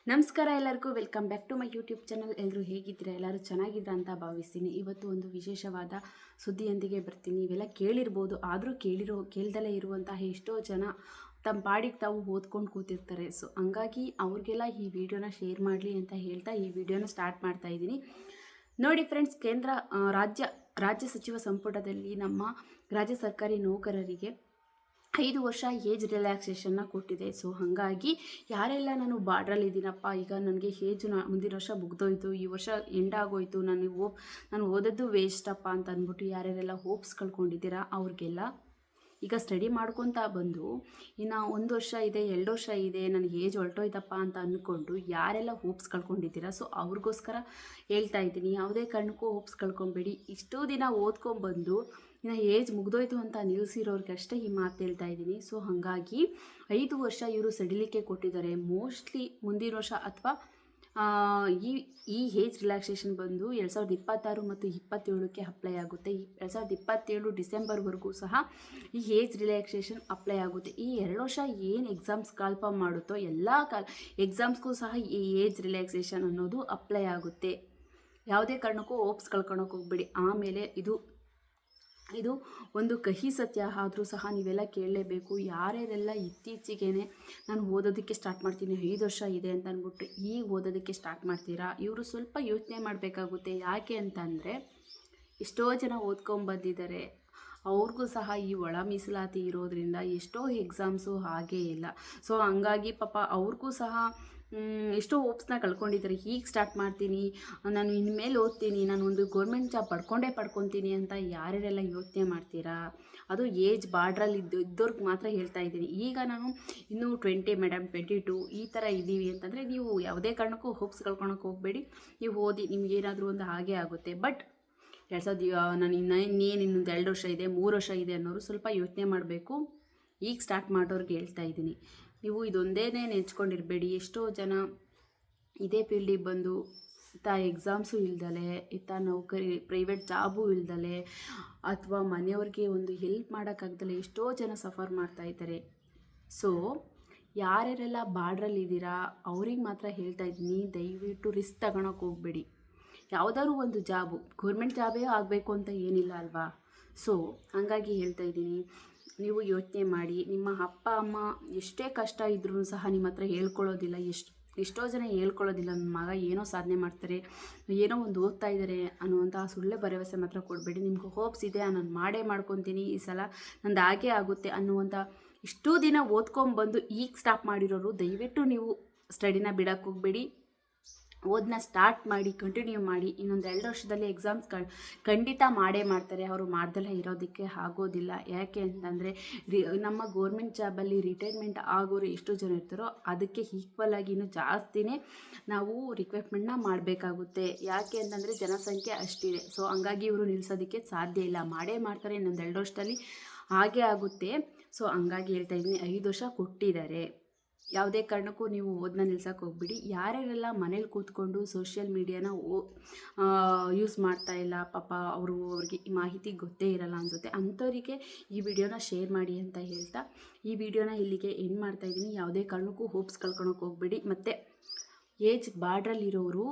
ನಮಸ್ಕಾರ ಎಲ್ಲರಿಗೂ welcome back to my YouTube channel. ಎಲ್ಲರೂ ಹೇಗಿದ್ದೀರಾ? ಎಲ್ಲರೂ ಚೆನ್ನಾಗಿದ್ದೀರಾ ಅಂತ ಭಾವಿಸ್ತೀನಿ. ಇವತ್ತು ಒಂದು ವಿಶೇಷವಾದ ಸುದ್ದಿಯೊಂದಿಗೆ ಬರ್ತೀನಿ. ಇವೆಲ್ಲ ಕೇಳಿರ್ಬೋದು, ಆದರೂ ಕೇಳ್ದಲೇ ಇರುವಂತಹ ಎಷ್ಟೋ ಜನ ತಮ್ಮ ಪಾಡಿಗೆ ತಾವು ಓದ್ಕೊಂಡು ಕೂತಿರ್ತಾರೆ. ಸೊ ಹಂಗಾಗಿ ಅವ್ರಿಗೆಲ್ಲ ಈ ವಿಡಿಯೋನ ಶೇರ್ ಮಾಡಲಿ ಅಂತ ಹೇಳ್ತಾ ಈ ವಿಡಿಯೋನ ಸ್ಟಾರ್ಟ್ ಮಾಡ್ತಾ ಇದ್ದೀನಿ. ನೋಡಿ ಫ್ರೆಂಡ್ಸ್, ರಾಜ್ಯ ಸಚಿವ ಸಂಪುಟದಲ್ಲಿ ನಮ್ಮ ರಾಜ್ಯ ಸರ್ಕಾರಿ ನೌಕರರಿಗೆ 5 ವರ್ಷ ಏಜ್ ರಿಲ್ಯಾಕ್ಸೇಷನ್ನ ಕೊಟ್ಟಿದೆ. ಸೊ ಹಾಗಾಗಿ ಯಾರೆಲ್ಲ ನಾನು ಬಾರ್ಡ್ರಲ್ಲಿದ್ದೀನಪ್ಪ, ಈಗ ನನಗೆ ಮುಂದಿನ ವರ್ಷ ಮುಗ್ದೋಯ್ತು, ಈ ವರ್ಷ ಎಂಡ್ ಆಗೋಯ್ತು, ನಾನು ಓದೋದು ವೇಸ್ಟಪ್ಪ ಅಂತ ಅಂದ್ಬಿಟ್ಟು ಯಾರ್ಯಾರೆಲ್ಲ ಹೋಪ್ಸ್ ಕಳ್ಕೊಂಡಿದ್ದೀರಾ ಅವ್ರಿಗೆಲ್ಲ ಈಗ ಸ್ಟಡಿ ಮಾಡ್ಕೊತಾ ಬಂದು ಇನ್ನು 1 ವರ್ಷ ಇದೆ, 2 ವರ್ಷ ಇದೆ, ನನಗೆ ಏಜ್ ಹೊರಟೋಯ್ತಪ್ಪ ಅಂತ ಅಂದ್ಕೊಂಡು ಯಾರೆಲ್ಲ ಹೋಪ್ಸ್ ಕಳ್ಕೊಂಡಿದ್ದೀರಾ, ಸೊ ಅವ್ರಿಗೋಸ್ಕರ ಹೇಳ್ತಾ ಇದ್ದೀನಿ. ಯಾವುದೇ ಕಾರಣಕ್ಕೂ ಹೋಪ್ಸ್ ಕಳ್ಕೊಬೇಡಿ. ಇಷ್ಟೂ ದಿನ ಓದ್ಕೊಂಡ್ಬಂದು ಇನ್ನು ಏಜ್ ಮುಗ್ದೋಯ್ತು ಅಂತ ನಿಲ್ಲಿಸಿರೋರ್ಗಷ್ಟೇ ಈ ಮಾತು ಹೇಳ್ತಾ ಇದ್ದೀನಿ. ಸೊ ಹಾಗಾಗಿ 5 ವರ್ಷ ಇವರು ಸಡಿಲಿಕೆ ಕೊಟ್ಟಿದ್ದಾರೆ. ಮೋಸ್ಟ್ಲಿ ಮುಂದಿನ ವರ್ಷ ಅಥವಾ ಈ ಏಜ್ ರಿಲ್ಯಾಕ್ಸೇಷನ್ ಬಂದು 2026 ಮತ್ತು 27ಕ್ಕೆ ಅಪ್ಲೈ ಆಗುತ್ತೆ. ಈ 2027 ಡಿಸೆಂಬರ್ವರೆಗೂ ಸಹ ಈ ಏಜ್ ರಿಲ್ಯಾಕ್ಸೇಷನ್ ಅಪ್ಲೈ ಆಗುತ್ತೆ. ಈ 2 ವರ್ಷ ಏನು ಎಕ್ಸಾಮ್ಸ್ ಕಾಲ್ಫಾರ್ಮ್ ಮಾಡುತ್ತೋ ಎಲ್ಲ ಎಕ್ಸಾಮ್ಸ್ಗೂ ಸಹ ಈ ಏಜ್ ರಿಲ್ಯಾಕ್ಸೇಷನ್ ಅನ್ನೋದು ಅಪ್ಲೈ ಆಗುತ್ತೆ. ಯಾವುದೇ ಕಾರಣಕ್ಕೂ ಹೋಪ್ಸ್ ಕಳ್ಕೊಳಕ್ಕೆ ಹೋಗ್ಬೇಡಿ. ಆಮೇಲೆ ಇದು ಒಂದು ಕಹಿ ಸತ್ಯ ಆದರೂ ಸಹ ನೀವೆಲ್ಲ ಕೇಳಲೇಬೇಕು. ಯಾರ್ಯಾರೆಲ್ಲ ಇತ್ತೀಚೆಗೆ ನಾನು ಓದೋದಕ್ಕೆ ಸ್ಟಾರ್ಟ್ ಮಾಡ್ತೀನಿ, 5 ವರ್ಷ ಇದೆ ಅಂತ ಅಂದ್ಬಿಟ್ಟು ಈಗ ಓದೋದಕ್ಕೆ ಸ್ಟಾರ್ಟ್ ಮಾಡ್ತೀರಾ, ಇವರು ಸ್ವಲ್ಪ ಯೋಚನೆ ಮಾಡಬೇಕಾಗುತ್ತೆ. ಯಾಕೆ ಅಂತಂದರೆ ಎಷ್ಟೋ ಜನ ಓದ್ಕೊಂಬಂದಿದ್ದಾರೆ, ಅವ್ರಿಗೂ ಸಹ ಈ ಒಳ ಮೀಸಲಾತಿ ಇರೋದ್ರಿಂದ ಎಷ್ಟೋ ಎಕ್ಸಾಮ್ಸು ಹಾಗೇ ಇಲ್ಲ. ಸೊ ಹಂಗಾಗಿ ಪಾಪ ಅವ್ರಿಗೂ ಸಹ ಎಷ್ಟೋ ಹೋಪ್ಸ್ನ ಕಳ್ಕೊಂಡಿದ್ದಾರೆ. ಹೀಗೆ ಸ್ಟಾರ್ಟ್ ಮಾಡ್ತೀನಿ, ನಾನು ಇನ್ಮೇಲೆ ಓದ್ತೀನಿ, ನಾನು ಒಂದು ಗೋರ್ಮೆಂಟ್ ಜಾಬ್ ಪಡ್ಕೊತೀನಿ ಅಂತ ಯಾರ್ಯಾರೆಲ್ಲ ಯೋಚನೆ ಮಾಡ್ತೀರಾ, ಅದು ಏಜ್ ಬಾರ್ಡ್ರಲ್ಲಿ ಇದ್ದವ್ರಿಗೆ ಮಾತ್ರ ಹೇಳ್ತಾ ಇದ್ದೀನಿ. ಈಗ ನಾನು ಇನ್ನೂ 20 ಮೇಡಮ್ 22 ಈ ಥರ ಇದ್ದೀವಿ ಅಂತಂದರೆ ನೀವು ಯಾವುದೇ ಕಾರಣಕ್ಕೂ ಹೋಪ್ಸ್ ಕಳ್ಕೊಳಕ್ಕೆ ಹೋಗಬೇಡಿ. ನೀವು ಓದಿ, ನಿಮಗೇನಾದರೂ ಒಂದು ಹಾಗೆ ಆಗುತ್ತೆ. ಬಟ್ ನಾನು ಇನ್ನೊಂದು 2 ವರ್ಷ ಇದೆ, 3 ವರ್ಷ ಇದೆ ಅನ್ನೋರು ಸ್ವಲ್ಪ ಯೋಚನೆ ಮಾಡಬೇಕು. ಈಗ ಸ್ಟಾರ್ಟ್ ಮಾಡೋರಿಗೆ ಹೇಳ್ತಾ ಇದ್ದೀನಿ. ನೀವು ಇದೊಂದೇ ನೆಚ್ಕೊಂಡಿರಬೇಡಿ. ಎಷ್ಟೋ ಜನ ಇದೇ ಫೀಲ್ಡಿಗೆ ಬಂದು ಎಕ್ಸಾಮ್ಸು ಇಲ್ದಲೆ, ನೌಕರಿ ಪ್ರೈವೇಟ್ ಜಾಬು ಇಲ್ದಲೆ, ಅಥವಾ ಮನೆಯವ್ರಿಗೆ ಒಂದು ಹೆಲ್ಪ್ ಮಾಡೋಕ್ಕಾಗ್ದಲೆ ಎಷ್ಟೋ ಜನ ಸಫರ್ ಮಾಡ್ತಾಯಿದ್ದಾರೆ. ಸೊ ಯಾರ್ಯಾರೆಲ್ಲ ಬಾರ್ಡ್ರಲ್ಲಿದ್ದೀರಾ ಅವ್ರಿಗೆ ಮಾತ್ರ ಹೇಳ್ತಾ ಇದ್ದೀನಿ, ದಯವಿಟ್ಟು ರಿಸ್ಕ್ ತಗೊಳಕ್ಕೆ ಹೋಗಬೇಡಿ. ಯಾವುದಾದ್ರು ಒಂದು ಜಾಬು, ಗೌರ್ಮೆಂಟ್ ಜಾಬೇ ಆಗಬೇಕು ಅಂತ ಏನಿಲ್ಲ ಅಲ್ವಾ. ಸೊ ಹಾಗಾಗಿ ಹೇಳ್ತಾ ಇದ್ದೀನಿ, ನೀವು ಯೋಚನೆ ಮಾಡಿ. ನಿಮ್ಮ ಅಪ್ಪ ಅಮ್ಮ ಎಷ್ಟೇ ಕಷ್ಟ ಇದ್ರೂ ಸಹ ನಿಮ್ಮ ಹತ್ರ ಹೇಳ್ಕೊಳ್ಳೋದಿಲ್ಲ. ಎಷ್ಟೋ ಜನ ಹೇಳ್ಕೊಳ್ಳೋದಿಲ್ಲ, ನನ್ನ ಮಗ ಏನೋ ಸಾಧನೆ ಮಾಡ್ತಾರೆ, ಏನೋ ಒಂದು ಓದ್ತಾ ಇದ್ದಾರೆ ಅನ್ನುವಂಥ ಸುಳ್ಳೆ ಭರವಸೆ ಮಾತ್ರ ಕೊಡಬೇಡಿ. ನಿಮ್ಗೆ ಹೋಪ್ಸ್ ಇದೆ, ನಾನು ಮಾಡ್ಕೊತೀನಿ, ಈ ಸಲ ನಂದು ಹಾಗೇ ಆಗುತ್ತೆ ಅನ್ನುವಂಥ ಇಷ್ಟೂ ದಿನ ಓದ್ಕೊಂಬಂದು ಈಗ ಸ್ಟಾಪ್ ಮಾಡಿರೋರು ದಯವಿಟ್ಟು ನೀವು ಸ್ಟಡಿನ ಬಿಡೋಕ್ಕೆ ಹೋಗಬೇಡಿ. ಓದನ್ನ ಸ್ಟಾರ್ಟ್ ಮಾಡಿ, ಕಂಟಿನ್ಯೂ ಮಾಡಿ. ಇನ್ನೊಂದು 2 ವರ್ಷದಲ್ಲಿ ಎಕ್ಸಾಮ್ಸ್ ಖಂಡಿತ ಮಾಡ್ತಾರೆ. ಅವರು ಮಾಡ್ದೆಲ್ಲ ಇರೋದಕ್ಕೆ ಆಗೋದಿಲ್ಲ. ಯಾಕೆ ಅಂತಂದರೆ ನಮ್ಮ ಗೋರ್ಮೆಂಟ್ ಜಾಬಲ್ಲಿ ರಿಟೈರ್ಮೆಂಟ್ ಆಗೋರು ಎಷ್ಟು ಜನ ಇರ್ತಾರೋ ಅದಕ್ಕೆ ಈಕ್ವಲ್ ಆಗಿ ಇನ್ನೂ ಜಾಸ್ತಿನೇ ನಾವು ರಿಕ್ವೈರ್ಮೆಂಟ್ನ ಮಾಡಬೇಕಾಗುತ್ತೆ. ಯಾಕೆ ಅಂತಂದರೆ ಜನಸಂಖ್ಯೆ ಅಷ್ಟಿದೆ. ಸೊ ಹಂಗಾಗಿ ಇವರು ನಿಲ್ಲಿಸೋದಕ್ಕೆ ಸಾಧ್ಯ ಇಲ್ಲ. ಮಾಡ್ತಾರೆ. ಇನ್ನೊಂದು 2 ವರ್ಷದಲ್ಲಿ ಹಾಗೇ ಆಗುತ್ತೆ. ಸೊ ಹಂಗಾಗಿ ಹೇಳ್ತಾ ಇದ್ದೀನಿ, 5 ವರ್ಷ ಕೊಟ್ಟಿದ್ದಾರೆ. ಯಾವುದೇ ಕಾರಣಕ್ಕೂ ನೀವು ಓದನ್ನ ನಿಲ್ಸಕ್ಕೆ ಹೋಗ್ಬಿಡಿ. ಯಾರ್ಯಾರೆಲ್ಲ ಮನೇಲಿ ಕೂತ್ಕೊಂಡು ಸೋಷಿಯಲ್ ಮೀಡಿಯಾನ ಯೂಸ್ ಮಾಡ್ತಾ ಇಲ್ಲ, ಪಾಪ ಅವ್ರಿಗೆ ಈ ಮಾಹಿತಿ ಗೊತ್ತೇ ಇರಲ್ಲ ಅನಿಸುತ್ತೆ, ಅಂಥವರಿಗೆ ಈ ವಿಡಿಯೋನ ಶೇರ್ ಮಾಡಿ ಅಂತ ಹೇಳ್ತಾ ಈ ವಿಡಿಯೋನ ಇಲ್ಲಿಗೆ ಎಂಡ್ ಮಾಡ್ತಾ ಇದ್ದೀನಿ. ಯಾವುದೇ ಕಾರಣಕ್ಕೂ ಹೋಪ್ಸ್ ಕಳ್ಕೊಳಕ್ಕೆ ಹೋಗ್ಬೇಡಿ. ಮತ್ತು ಏಜ್ ಬಾರ್ಡ್ರಲ್ಲಿರೋರು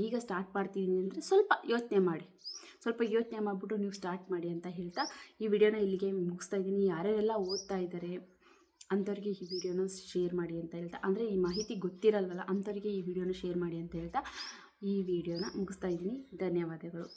ಈಗ ಸ್ಟಾರ್ಟ್ ಮಾಡ್ತಿದ್ದೀನಿ ಅಂದರೆ ಸ್ವಲ್ಪ ಯೋಚನೆ ಮಾಡಿಬಿಟ್ಟು ನೀವು ಸ್ಟಾರ್ಟ್ ಮಾಡಿ ಅಂತ ಹೇಳ್ತಾ ಈ ವಿಡಿಯೋನ ಇಲ್ಲಿಗೆ ಮುಗಿಸ್ತಾ ಇದ್ದೀನಿ. ಯಾರ್ಯಾರೆಲ್ಲ ಓದ್ತಾ ಇದ್ದಾರೆ ಅಂಥವ್ರಿಗೆ ಈ ವಿಡಿಯೋನ ಶೇರ್ ಮಾಡಿ ಅಂತ ಹೇಳ್ತಾ, ಅಂದರೆ ಈ ಮಾಹಿತಿ ಗೊತ್ತಿರಲ್ವಲ್ಲ ಅಂಥವ್ರಿಗೆ ಈ ವಿಡಿಯೋನ ಶೇರ್ ಮಾಡಿ ಅಂತ ಹೇಳ್ತಾ ಈ ವಿಡಿಯೋನ ಮುಗಿಸ್ತಾ ಇದ್ದೀನಿ. ಧನ್ಯವಾದಗಳು.